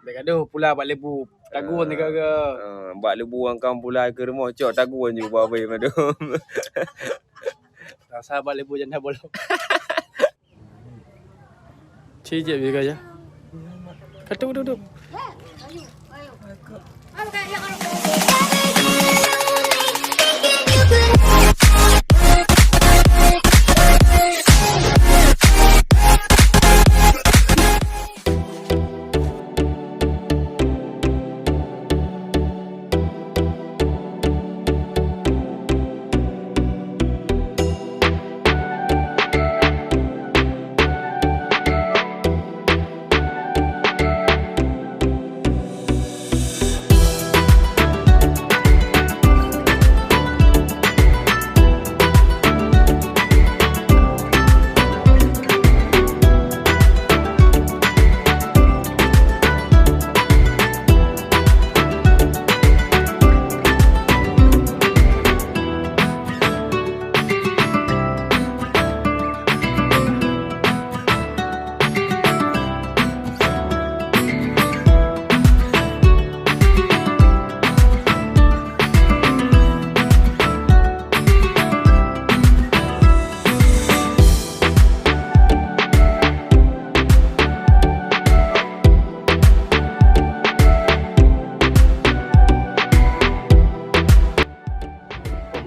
Baik aduh pula buat lebu. Tagun ni ke. Buat lebu orang kampung pula ke rumah cok tagun je buat bayi madu. Rasa buat lebu jangan bolong. Cije biar aja. Katuk duduk.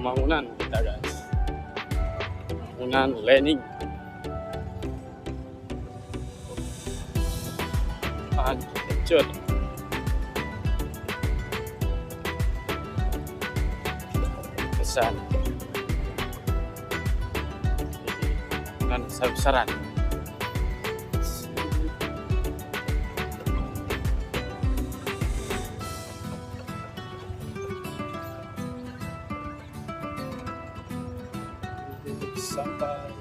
Pembangunan kita guys. Pembangunan landing. Architecture. PESAN. Dan besar-besaran. Sampai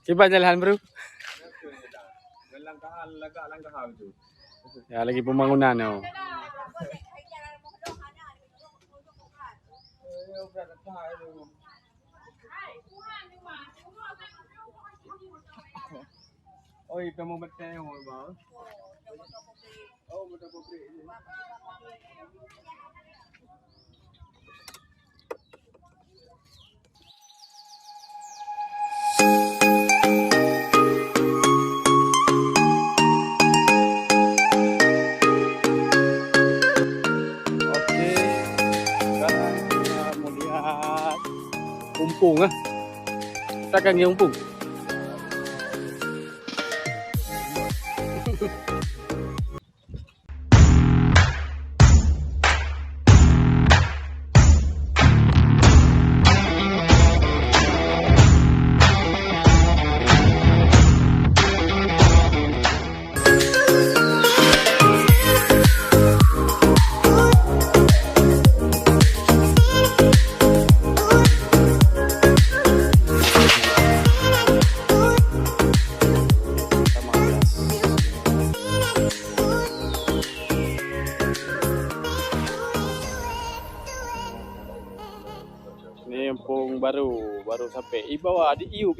Coba jalan bro. Langkah-langkah tu. Ya lagi pembangunan tu. Oh, itu mau betul yang bang. Oh, betul betul. Umpung ah. Takkan dia umpung. Ni empung baru sampai. Bawah ada iup.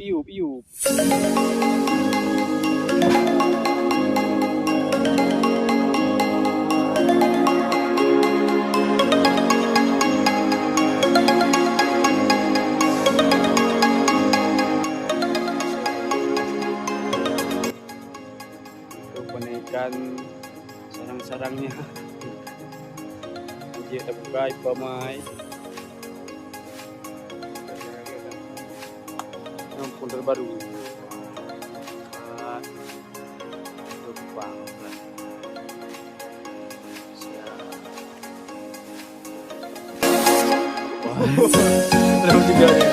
Untuk penaikan sarang-sarangnya. Dia terbuka ipamai. Kampung terbaru. Jepang. Terus juga ya.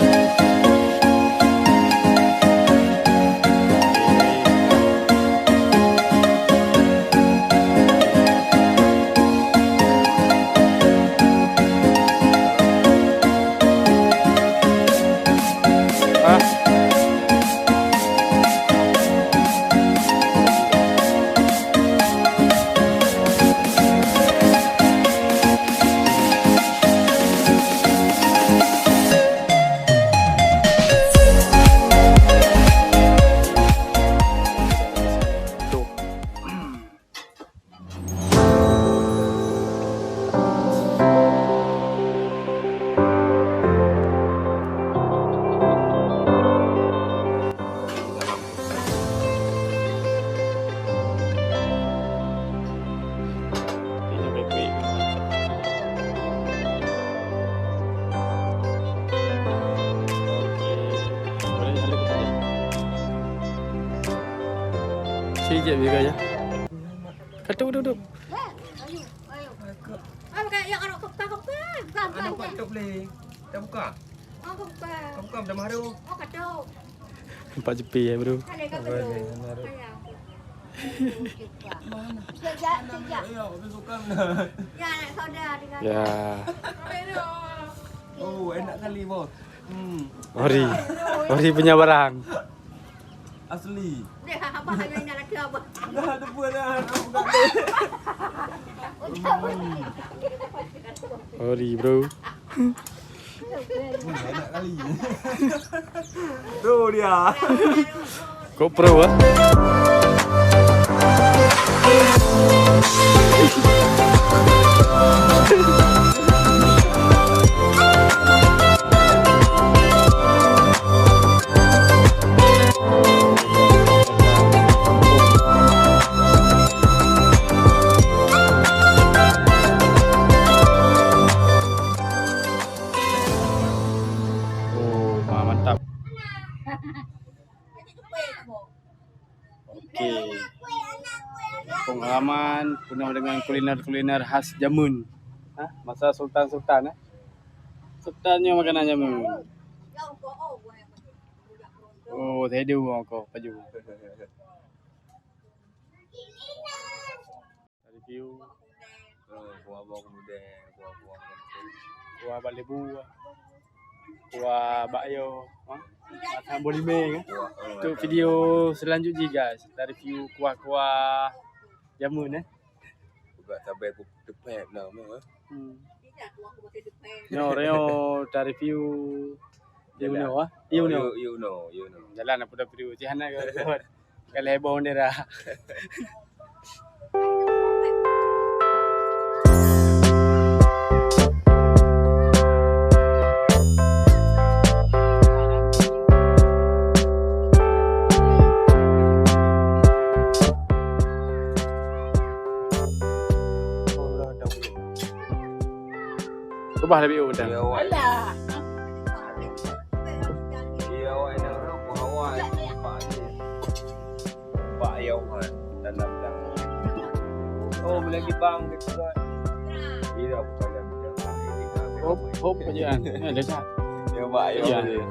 Sijik juga ya. Kaduk duduk. Anak buat tutup boleh. Kita buka. Kau buka dah maru. Empat jepi ya bro. Ya, habis buka mana? Ya. Oh, enak kali bos. Ori punya barang. Asli. Dah ada buat dah. Ori bro. Enak kali. Tu dia. Kok pro ah? Mantap. Okey. Kampung halaman penuh dengan kuliner-kuliner khas jamun. Masa sultan-sultan Sultannya makanan jamun. Oh, saya ada kau baju. Review Buah-buah kemudian, buah-buah. kuah balebu. Kuah bakyo. Macam bolime kan. Itu video selanjutnya guys. Kita review kuah-kuah jamun Buka cabai tepek dah memang. Reo kita review you know. Jalan apa dah review Cihana ke. Kalau heboh ni dah. Coba lebih udah. Ya awak. Ya awak nak rokok awak. Pak ya awak dalam dah. Oh, lagi bang dekat. Iya, bukan lagi. Hop aja kan. Dekat. Ya pak ya. Ya.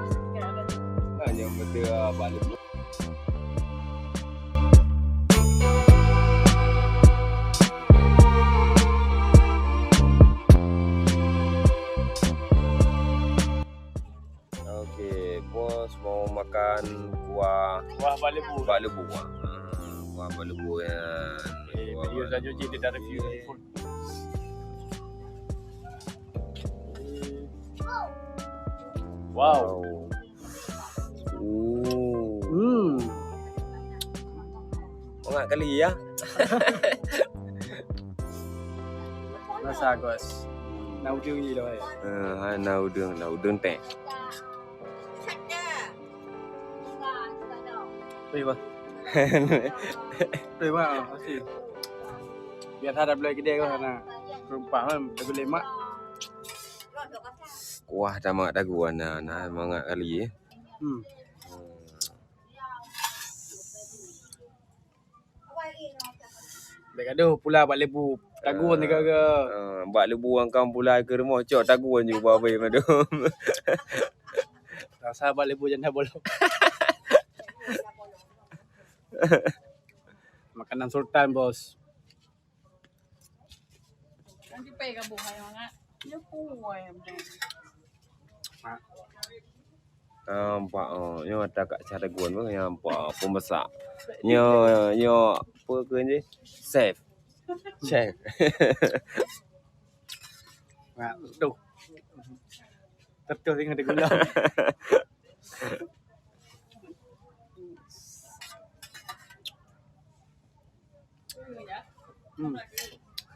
Hanya betul balik. Bos mau makan kuah balebu. balebu. Kuah balebu ya. Video selanjutnya kita review full. Wow. Banyak kali ya. Rasa guys. Nấu đường gì rồi? Nấu đường tẻ. Tùy quá sih. Biar hadap lagi gede kau sana. Rumpah kan lebih lemak. Kuah sama daguan nah banyak kali ya. Baik aduh pula bak lebu. Taguan ni ke. Bak lebu orang kampung pula ke rumah cok taguan je babai madu. Rasa bak lebu jangan bolong. Makanan sultan bos. Nanti pay ka buhay mga. Yung puway. Pak nyo ada kat cara guan pun yang pak pemasak. Nyo apa ke ni? Chef. Nah, tuh. Terus dengan gula.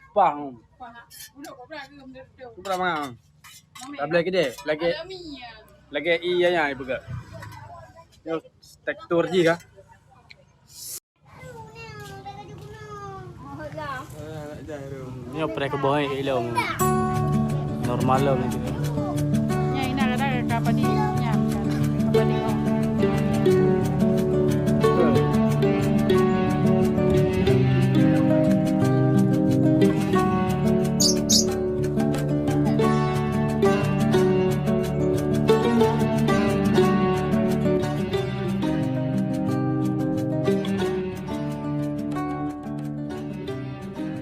Pang. Itu berapa? Tak boleh gede. Lagi iya ya ibu ke. Yo tekstur je kah? Ni apa ke bawah ilmu. Normal lah gitu. Nya ina kada ka pa ni